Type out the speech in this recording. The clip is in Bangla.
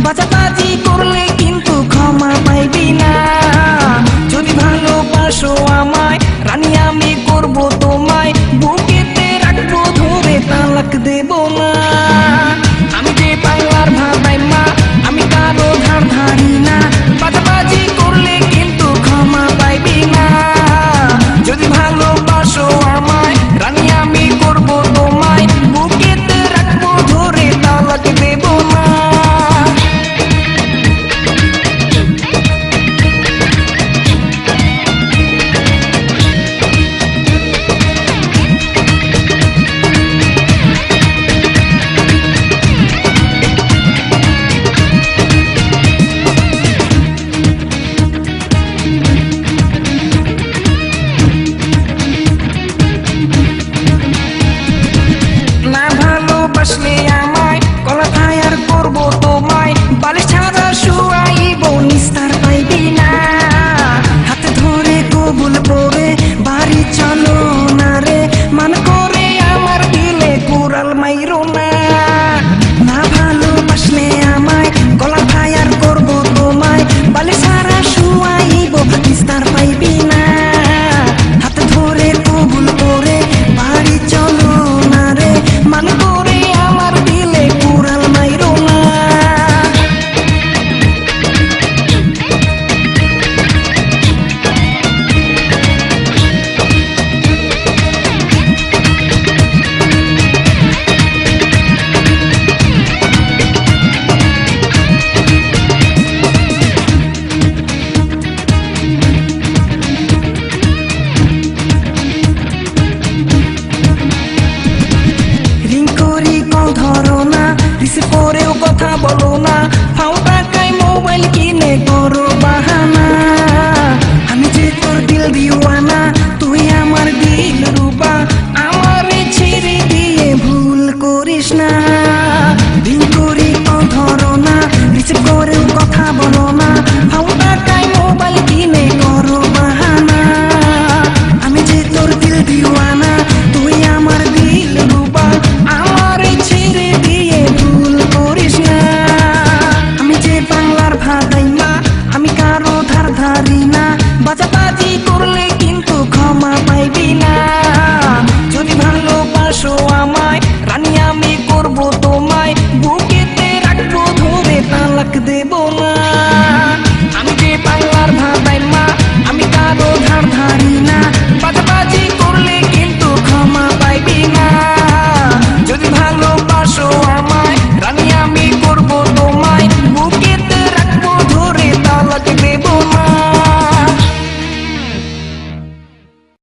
বাজাবাজি করলে কিন্তু ক্ষমা পাইবি না। যদি ভালোবাসো আমায় রানী আমি করব তোমায়, বুকেতে রাখবো ধরে তালাক দেব না। আমি যে বাংলার ভাই মা, আমি কারো ধার ধারি না। বাজাবাজি করলে কিন্তু ক্ষমা পাইবি না। যদি ভালোবাসো আমায় রানী আমি করব তোমায়, বুকেতে রাখবো ধরে তালাক দেব না। না ভালোবাসলে আমায় কলা ফায়ার করবো তোমায়, বালিশ ছাড়া শুয়াইব নিস্তার পাইবি না। হাতে ধরে কবুল পরে বাড়ি চলো না রে, মান করে আমার দিলে কুড়াল মাইরো না। না ভালোবাসলে আমায় গলা ফায়ার করবো তোমায়, বালিশ ছাড়া শুয়াইব নিস্তার পাইবি না। হাতে ধরে কবুল পরে বাড়ি চলো না রে, মান করে আমার দিলে কুড়াল মাইরো না। রিং করি কল ধরো না, রিসিভ করেও কথা বলো না। ফাও টাকায় মোবাইল কিনে করো বাহানা। আমি যে তোর দিল দিওয়ানা, তুই আমার দিল রূপা, আমারে ছেড়ে দিয়ে ভুল করিস না। রিং করি কল ধরো না, রিসিভ করে